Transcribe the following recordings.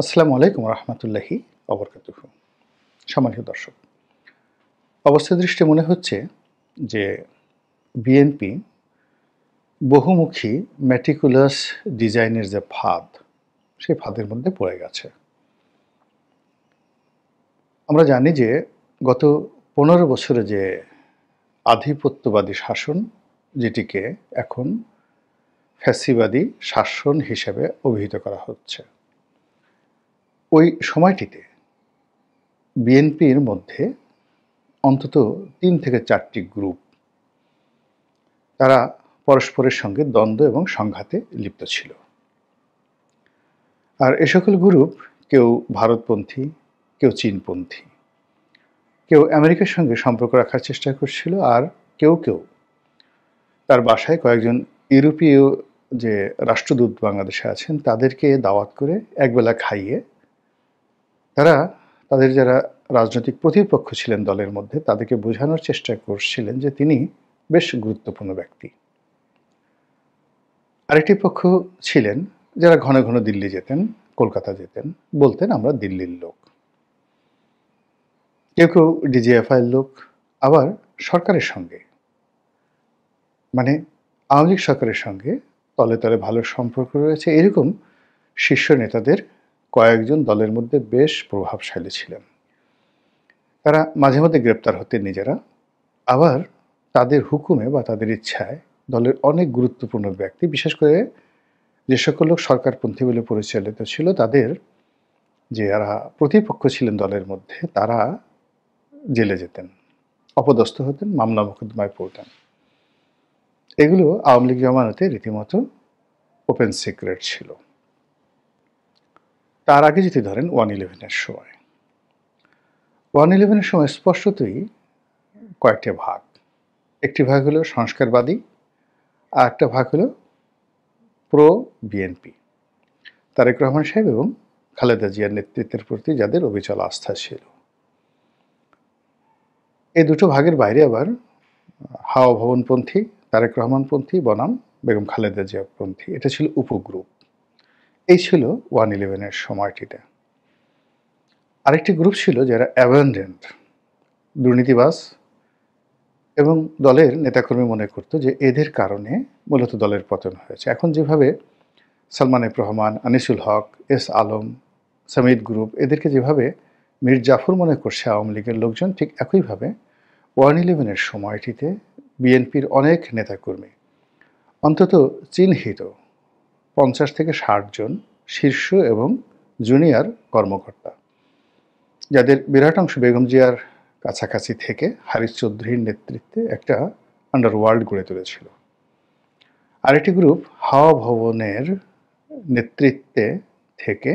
আসসালামু আলাইকুম রহমতুল্লাহি অবরকাতুহু। সম্মানিত দর্শক, অবস্থা দৃষ্টে মনে হচ্ছে যে বিএনপি বহুমুখী ম্যাটিকুলাস ডিজাইনের যে ফাঁদ, সেই ফাঁদের মধ্যে পড়ে গেছে। আমরা জানি যে গত ১৫ বছরে যে আধিপত্যবাদী শাসন, যেটিকে এখন ফ্যাসিবাদী শাসন হিসেবে অভিহিত করা হচ্ছে, ওই সময়টিতে বিএনপির মধ্যে অন্তত ৩ থেকে ৪টি গ্রুপ, তারা পরস্পরের সঙ্গে দ্বন্দ্ব এবং সংঘাতে লিপ্ত ছিল। আর এ সকল গ্রুপ কেউ ভারতপন্থী, কেউ চীনপন্থী, কেউ আমেরিকার সঙ্গে সম্পর্ক রাখার চেষ্টা করছিল, আর কেউ কেউ তার বাসায় কয়েকজন ইউরোপীয় যে রাষ্ট্রদূত বাংলাদেশে আছেন তাদেরকে দাওয়াত করে একবেলা খাইয়ে তারা তাদের যারা রাজনৈতিক প্রতিপক্ষ ছিলেন দলের মধ্যে, তাদেরকে বোঝানোর চেষ্টা করছিলেন যে তিনি বেশ গুরুত্বপূর্ণ ব্যক্তি। আরেকটি পক্ষ ছিলেন যারা ঘন ঘন দিল্লি যেতেন, কলকাতা যেতেন, বলতেন আমরা দিল্লির লোক। কেউ কেউ ডিজিএফআইয়ের লোক, আবার সরকারের সঙ্গে, মানে আওয়ামী লীগ সরকারের সঙ্গে তলে তলে ভালো সম্পর্ক রয়েছে, এরকম শীর্ষ নেতাদের কয়েকজন দলের মধ্যে বেশ প্রভাবশালী ছিলেন। তারা মাঝে মধ্যে গ্রেপ্তার হতেন নিজেরা, আবার তাদের হুকুমে বা তাদের ইচ্ছায় দলের অনেক গুরুত্বপূর্ণ ব্যক্তি, বিশেষ করে যে সকল লোক সরকারপন্থী বলে পরিচালিত ছিল, তাদের যে যারা প্রতিপক্ষ ছিলেন দলের মধ্যে, তারা জেলে যেতেন, অপদস্থ হতেন, মামলা মোকদ্দমায় পড়তেন। এগুলো আওয়ামী লীগ জমানাতে রীতিমতো ওপেন সিক্রেট ছিল। তার আগে যদি ধরেন 1/11-এর সময়, 1/11-এর সময় স্পষ্টতই কয়েকটা ভাগ। একটি ভাগ হলো সংস্কারবাদী, আর একটা ভাগ হলো প্রো বিএনপি, তারেক রহমান সাহেব এবং খালেদা জিয়ার নেতৃত্বের প্রতি যাদের অবিচল আস্থা ছিল। এই দুটো ভাগের বাইরে আবার হাওয়া ভবনপন্থী, তারেক রহমানপন্থী বনাম বেগম খালেদা জিয়াপন্থী, এটা ছিল উপগ্রুপ। এই ছিল 1/11-এর সময়টিতে। আরেকটি গ্রুপ ছিল যারা অ্যাবান্ডেন্ট, দুর্নীতিবাজ, এবং দলের নেতাকর্মী মনে করতো যে এদের কারণে মূলত দলের পতন হয়েছে। এখন যেভাবে সালমান এফ রহমান, আনিসুল হক, এস আলম, সামিদ গ্রুপ, এদেরকে যেভাবে মীর জাফর মনে করছে আওয়ামী লীগের লোকজন, ঠিক একইভাবে 1/11-এর সময়টিতে বিএনপির অনেক নেতাকর্মী, অন্তত চিহ্নিত 50 থেকে 60 জন শীর্ষ এবং জুনিয়র কর্মকর্তা, যাদের বিরাট অংশ বেগম জিয়ার কাছাকাছি থেকে হারিস চৌধুরীর নেতৃত্বে একটা আন্ডারওয়ার্ল্ড গড়ে তুলেছিল। আরেকটি গ্রুপ হাওয়া ভবনের নেতৃত্বে থেকে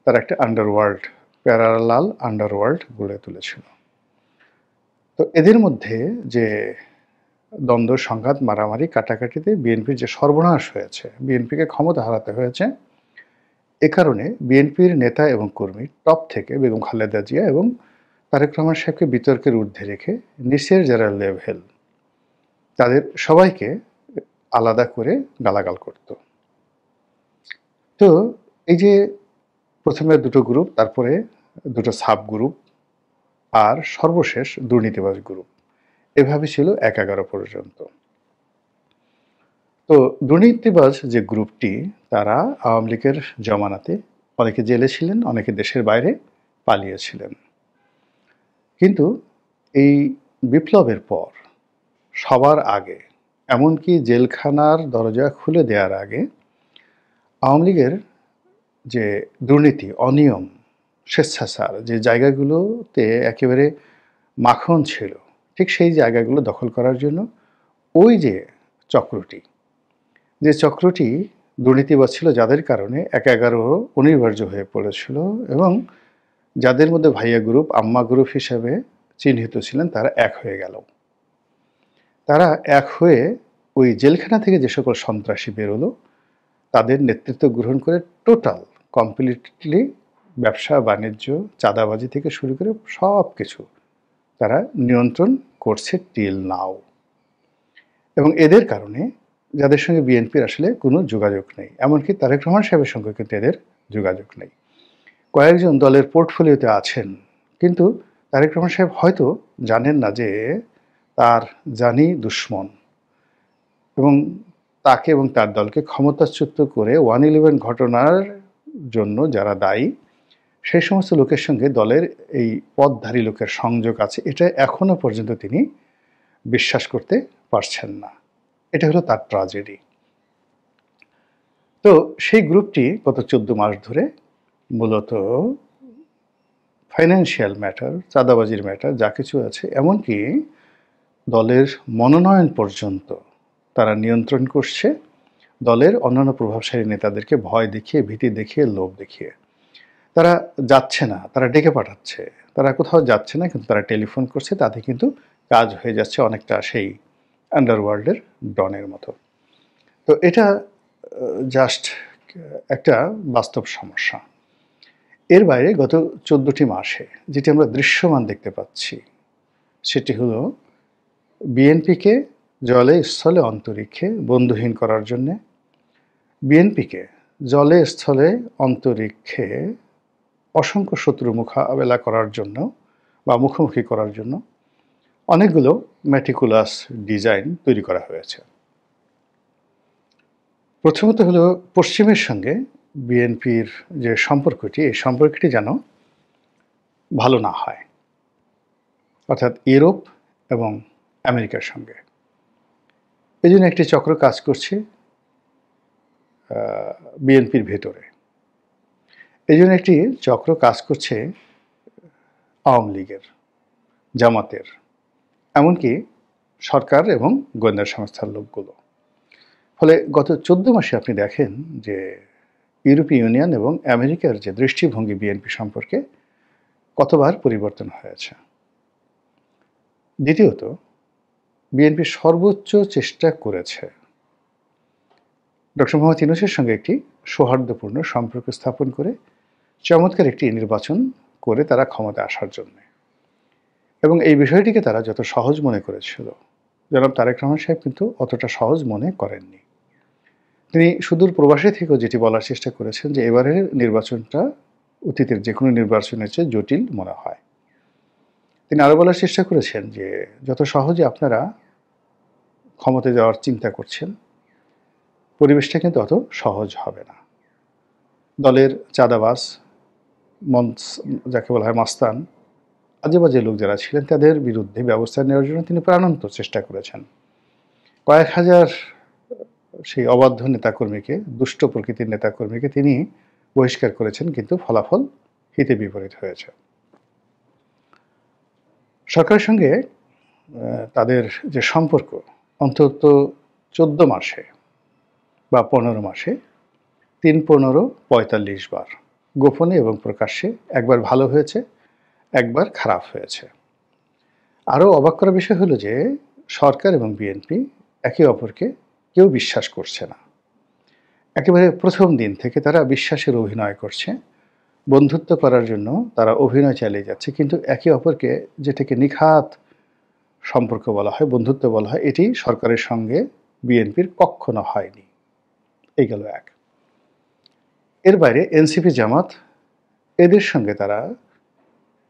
তারা একটা আন্ডারওয়ার্ল্ড, প্যারালাল আন্ডারওয়ার্ল্ড গড়ে তুলেছিল। তো এদের মধ্যে যে দ্বন্দ্ব, সংঘাত, মারামারি, কাটাকাটিতে বিএনপির যে সর্বনাশ হয়েছে, বিএনপিকে ক্ষমতা হারাতে হয়েছে, এ কারণে বিএনপির নেতা এবং কর্মী টপ থেকে বেগম খালেদা জিয়া এবং তারেক রহমান সাহেবকে বিতর্কের ঊর্ধ্বে রেখে নিচের যারা লেভেল, তাদের সবাইকে আলাদা করে গালাগাল করত। তো এই যে প্রথমে দুটো গ্রুপ, তারপরে দুটো সাব গ্রুপ, আর সর্বশেষ দুর্নীতিবাজ গ্রুপ, এভাবে ছিল 11 পর্যন্ত। তো দুর্নীতিবাজ যে গ্রুপটি, তারা আওয়ামী লীগের জমানাতে অনেকে জেলে ছিলেন, অনেকে দেশের বাইরে পালিয়েছিলেন। কিন্তু এই বিপ্লবের পর সবার আগে, এমনকি জেলখানার দরজা খুলে দেওয়ার আগে, আওয়ামী লীগের যে দুর্নীতি, অনিয়ম, স্বেচ্ছাচার যে জায়গাগুলোতে একেবারে মাখন ছিল, ঠিক সেই জায়গাগুলো দখল করার জন্য ওই যে চক্রটি দুর্নীতিবাজ ছিল, যাদের কারণে 11 অনিবার্য হয়ে পড়েছিল, এবং যাদের মধ্যে ভাইয়া গ্রুপ, আম্মা গ্রুপ হিসাবে চিহ্নিত ছিলেন, তারা এক হয়ে গেল। তারা এক হয়ে ওই জেলখানা থেকে যে সকল সন্ত্রাসী বেরোলো, তাদের নেতৃত্ব গ্রহণ করে টোটাল কমপ্লিটলি ব্যবসা বাণিজ্য, চাঁদাবাজি থেকে শুরু করে সব কিছু তারা নিয়ন্ত্রণ করছে টিল নাও। এবং এদের কারণে যাদের সঙ্গে বিএনপির আসলে কোনো যোগাযোগ নেই, এমনকি তারেক রহমান সাহেবের সঙ্গে কিন্তু এদের যোগাযোগ নেই। কয়েকজন দলের পোর্টফোলিওতে আছেন, কিন্তু তারেক রহমান সাহেব হয়তো জানেন না যে তার জানি দুশ্মন এবং তাকে এবং তার দলকে ক্ষমতাচ্যুত করে 1/11 ঘটনার জন্য যারা দায়ী সেই সমস্ত লোকের সঙ্গে দলের এই পদধারী লোকের সংযোগ আছে, এটা এখনো পর্যন্ত তিনি বিশ্বাস করতে পারছেন না। এটা হলো তার ট্র্যাজেডি। তো সেই গ্রুপটি গত 14 মাস ধরে মূলত ফাইন্যান্সিয়াল ম্যাটার, চাঁদাবাজির ম্যাটার যা কিছু আছে, এমনকি দলের মনোনয়ন পর্যন্ত তারা নিয়ন্ত্রণ করছে দলের অন্যান্য প্রভাবশালী নেতাদেরকে ভয় দেখিয়ে, ভীতি দেখিয়ে, লোভ দেখিয়ে। তারা যাচ্ছে না, তারা ডেকে পাঠাচ্ছে, তারা কোথাও যাচ্ছে না, কিন্তু তারা টেলিফোন করছে, তাতে কিন্তু কাজ হয়ে যাচ্ছে অনেকটা সেই আন্ডারওয়ার্ল্ডের ডনের মতো। তো এটা জাস্ট একটা বাস্তব সমস্যা। এর বাইরে গত 14টি মাসে যেটি আমরা দৃশ্যমান দেখতে পাচ্ছি সেটি হলো বিএনপিকে জলে স্থলে অন্তরিক্ষে বন্ধুহীন করার জন্যে, বিএনপিকে জলে স্থলে অন্তরিক্ষে অসংখ্য শত্রু মোকাবেলা করার জন্য বা মুখোমুখি করার জন্য অনেকগুলো ম্যাটিকুলাস ডিজাইন তৈরি করা হয়েছে। প্রথমত হলো পশ্চিমের সঙ্গে বিএনপির যে সম্পর্কটি, এই সম্পর্কটি যেন ভালো না হয়, অর্থাৎ ইউরোপ এবং আমেরিকার সঙ্গে। এই জন্য একটি চক্র কাজ করছে বিএনপির ভেতরে। এই জন্য একটি চক্র কাজ করছে আওয়ামী লীগের, জামাতের, এমনকি সরকার এবং গোয়েন্দা সংস্থার লোকগুলো। ফলে গত 14 মাসে আপনি দেখেন যে ইউরোপীয় ইউনিয়ন এবং আমেরিকার যে দৃষ্টিভঙ্গি বিএনপি সম্পর্কে কতবার পরিবর্তন হয়েছে। দ্বিতীয়ত, বিএনপি সর্বোচ্চ চেষ্টা করেছে ডক্টর মোহাম্মদ ইউনূসের সঙ্গে একটি সৌহার্দ্যপূর্ণ সম্পর্ক স্থাপন করে চমৎকার একটি নির্বাচন করে তারা ক্ষমতায় আসার জন্য, এবং এই বিষয়টিকে তারা যত সহজ মনে করেছিল, জনাব তারেক রহমান সাহেব কিন্তু অতটা সহজ মনে করেননি। তিনি সুদূর প্রবাসে থেকেও যেটি বলার চেষ্টা করেছেন যে এবারের নির্বাচনটা অতীতের যে কোনো নির্বাচনের চেয়ে জটিল মনে হয়। তিনি আরও বলার চেষ্টা করেছেন যে যত সহজে আপনারা ক্ষমতায় যাওয়ার চিন্তা করছেন, পরিবেশটা কিন্তু অত সহজ হবে না। দলের চাঁদাবাজ, যাকে বলা হয় মাস্তান, আজে বাজে লোক যারা ছিলেন তাদের বিরুদ্ধে ব্যবস্থা নেওয়ার জন্য তিনি প্রাণান্ত চেষ্টা করেছেন। কয়েক হাজার সেই অবাধ্য নেতাকর্মীকে, দুষ্ট প্রকৃতির নেতাকর্মীকে তিনি বহিষ্কার করেছেন, কিন্তু ফলাফল হিতে বিপরীত হয়েছে। সরকারের সঙ্গে তাদের যে সম্পর্ক অন্তত 14 মাসে বা 15 মাসে 3-15-45 বার গোপনে এবং প্রকাশ্যে একবার ভালো হয়েছে, একবার খারাপ হয়েছে। আরও অবাক করার বিষয় হলো যে সরকার এবং বিএনপি একে অপরকে কেউ বিশ্বাস করছে না। একেবারে প্রথম দিন থেকে তারা বিশ্বাসের অভিনয় করছে, বন্ধুত্ব করার জন্য তারা অভিনয় চালিয়ে যাচ্ছে, কিন্তু একে অপরকে যেটাকে নিখাত সম্পর্ক বলা হয়, বন্ধুত্ব বলা হয়, এটি সরকারের সঙ্গে বিএনপির কখনো হয়নি। এই গেল এক। এর বাইরে এনসিপি, জামাত, এদের সঙ্গে তারা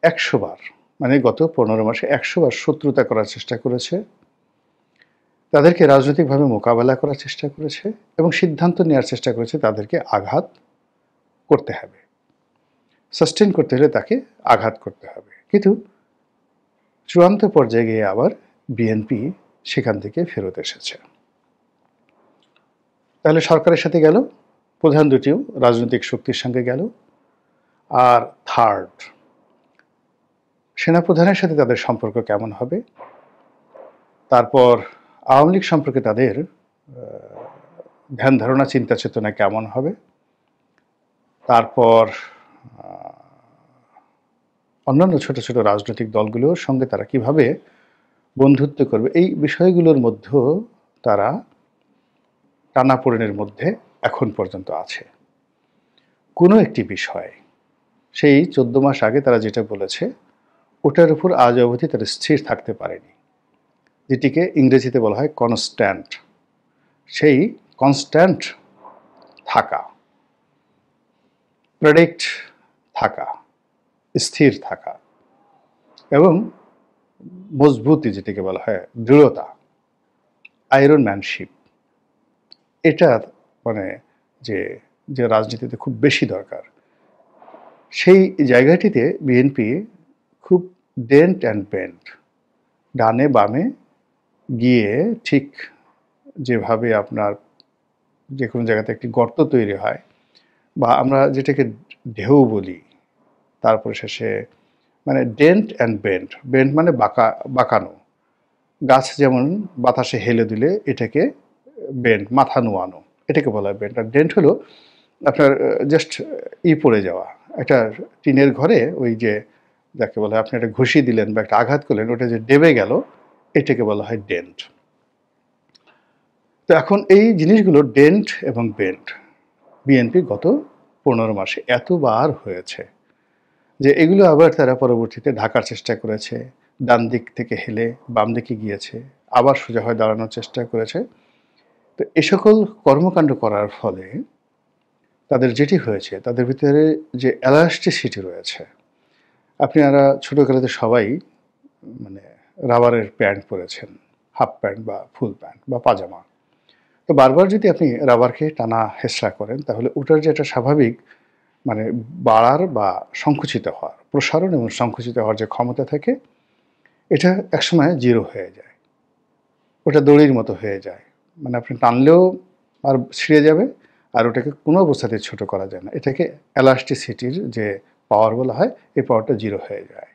100 বার, মানে গত 15 মাসে 100 বার শত্রুতা করার চেষ্টা করেছে, তাদেরকে রাজনৈতিকভাবে মোকাবেলা করার চেষ্টা করেছে এবং সিদ্ধান্ত নেওয়ার চেষ্টা করেছে তাদেরকে আঘাত করতে হবে, সাস্টেন করতে হলে তাকে আঘাত করতে হবে। কিন্তু চূড়ান্ত পর্যায়ে গিয়ে আবার বিএনপি সেখান থেকে ফেরত এসেছে। তাহলে সরকারের সাথে গেল, প্রধান দুটিও রাজনৈতিক শক্তির সঙ্গে গেল, আর থার্ড, সেনাপ্রধানের সাথে তাদের সম্পর্ক কেমন হবে, তারপর আওয়ামী লীগ সম্পর্কে তাদের ধ্যান ধারণা, চিন্তা চেতনা কেমন হবে, তারপর অন্যান্য ছোট ছোট রাজনৈতিক দলগুলোর সঙ্গে তারা কিভাবে বন্ধুত্ব করবে, এই বিষয়গুলোর মধ্যেও তারা টানাপোড়েনের মধ্যে এখন পর্যন্ত আছে। কোনো একটি বিষয় সেই 14 মাস আগে তারা যেটা বলেছে ওটার উপর আজ অবধি তারা স্থির থাকতে পারেনি, যেটিকে ইংরেজিতে বলা হয় কনস্ট্যান্ট। সেই কনস্ট্যান্ট থাকা, প্রেডিক্ট থাকা, স্থির থাকা এবং মজবুতি, যেটাকে বলা হয় দৃঢ়তা, আয়রন ম্যানশিপ, এটা মানে যে যে রাজনীতিতে খুব বেশি দরকার, সেই জায়গাটিতে বিএনপি খুব ডেন্ট অ্যান্ড বেন্ড, ডানে বামে গিয়ে ঠিক যেভাবে আপনার যে কোনো জায়গাতে একটি গর্ত তৈরি হয় বা আমরা যেটাকে ঢেউ বলি, তারপরে শেষে মানে ডেন্ট অ্যান্ড বেন্ড, বেন্ড মানে বাঁকানো, গাছ যেমন বাতাসে হেলে দিলে এটাকে বেন্ড, মাথা নোয়ানো, এটাকে বলা হয় বেন্ড। আর ডেন্ট হলো আপনার জাস্ট পড়ে যাওয়া, একটা টিনের ঘরে ওই যে যাকে বলা হয় আপনি একটা ঘুষি দিলেন বা একটা আঘাত করলেন, ওটা যে ডেবে গেল, এটাকে বলা হয় ডেন্ট। তো এখন এই জিনিসগুলো ডেন্ট এবং বেন্ট বিএনপি গত 15 মাসে এতবার হয়েছে যে এগুলো আবার তারা পরবর্তীতে ঢাকার চেষ্টা করেছে, ডান দিক থেকে হেলে বাম দিকে গিয়েছে, আবার সোজা হয়ে দাঁড়ানোর চেষ্টা করেছে। তো এ সকল কর্মকাণ্ড করার ফলে তাদের যেটি হয়েছে, তাদের ভিতরে যে এলাস্টিসিটি রয়েছে, আপনারা ছোটোবেলাতে সবাই মানে রাবারের প্যান্ট পরেছেন, হাফ প্যান্ট বা ফুল প্যান্ট বা পাজামা। তো বারবার যদি আপনি রাবারকে টানা হেঁচড়া করেন, তাহলে ওটার যে একটা স্বাভাবিক মানে বাড়ার বা সংকুচিত হওয়ার, প্রসারণ এবং সংকুচিত হওয়ার যে ক্ষমতা থাকে, এটা একসময় জিরো হয়ে যায়, ওটা দড়ির মতো হয়ে যায়। মানে আপনি টানলেও আর ছিঁড়ে যাবে, আর ওটাকে কোনো অবস্থাতে ছোট করা যায় না। এটাকে এলাস্টিসিটির যে পাওয়ার বলা হয়, এই পাওয়ারটা জিরো হয়ে যায়।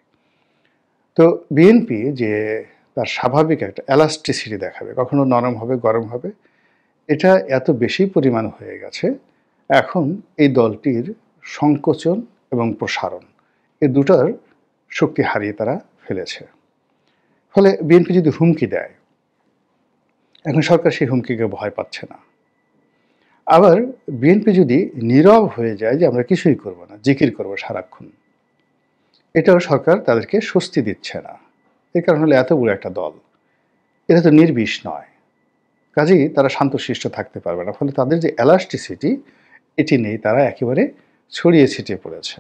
তো বিএনপি যে তার স্বাভাবিক একটা এলাস্টিসিটি দেখাবে, কখনো নরম হবে, গরম হবে, এটা এত বেশি পরিমাণ হয়ে গেছে, এখন এই দলটির সংকোচন এবং প্রসারণ, এই দুটার শক্তি হারিয়ে তারা ফেলেছে। ফলে বিএনপি যদি হুমকি দেয়, এখন সরকার সেই হুমকিকে ভয় পাচ্ছে না। আবার বিএনপি যদি নীরব হয়ে যায় যে আমরা কিছুই করব না, জিকির করব সারাক্ষণ, এটাও সরকার তাদেরকে স্বস্তি দিচ্ছে না। এর কারণ হলো এত বড় একটা দল, এটা তো নির্বিষ নয়, কাজেই তারা শান্তশিষ্ট থাকতে পারবে না। ফলে তাদের যে এলাস্টিসিটি, এটি নেই, তারা একেবারে ছড়িয়ে ছিটিয়ে পড়েছে,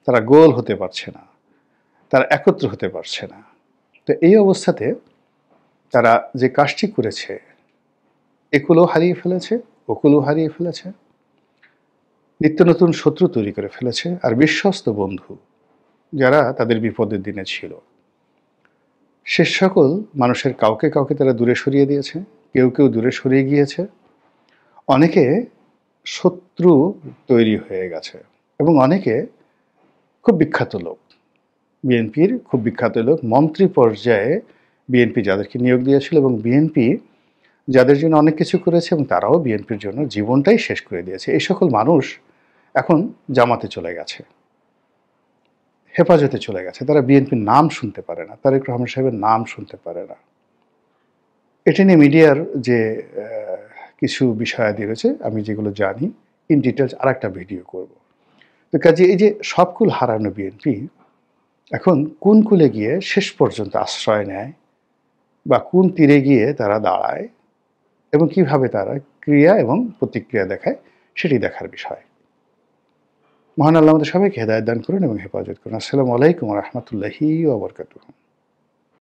তারা গোল হতে পারছে না, তারা একত্র হতে পারছে না। তো এই অবস্থাতে তারা যে কাজটি করেছে, একুলও হারিয়ে ফেলেছে, ওকুলও হারিয়ে ফেলেছে, নিত্য নতুন শত্রু তৈরি করে ফেলেছে, আর বিশ্বস্ত বন্ধু যারা তাদের বিপদের দিনে ছিল, সে সকল মানুষের কাউকে কাউকে তারা দূরে সরিয়ে দিয়েছে, কেউ কেউ দূরে সরিয়ে গিয়েছে, অনেকে শত্রু তৈরি হয়ে গেছে, এবং অনেকে খুব বিখ্যাত লোক, বিএনপির খুব বিখ্যাত লোক, মন্ত্রী পর্যায়ে বিএনপি যাদেরকে নিয়োগ দিয়েছিল, এবং বিএনপি যাদের জন্য অনেক কিছু করেছে এবং তারাও বিএনপির জন্য জীবনটাই শেষ করে দিয়েছে, এই সকল মানুষ এখন জামাতে চলে গেছে, হেফাজতে চলে গেছে, তারা বিএনপির নাম শুনতে পারে না, তারেক রহমান সাহেবের নাম শুনতে পারে না। এটা নিয়ে মিডিয়ার যে কিছু বিষয়াদি রয়েছে, আমি যেগুলো জানি ইন ডিটেলস আর একটা ভিডিও করব। তো কাজে এই যে সবকুল হারানো বিএনপি এখন কোন কুলে গিয়ে শেষ পর্যন্ত আশ্রয় নেয় বা কোন তীরে গিয়ে তারা দাঁড়ায় এবং কিভাবে তারা ক্রিয়া এবং প্রতিক্রিয়া দেখায়, সেটি দেখার বিষয়। মহান আল্লাহ আমাদের সবাইকে হেদায়েত দান করুন এবং হেফাজত করুন। আসসালামু আলাইকুম ওয়া রাহমাতুল্লাহি ওয়া বারাকাতুহু।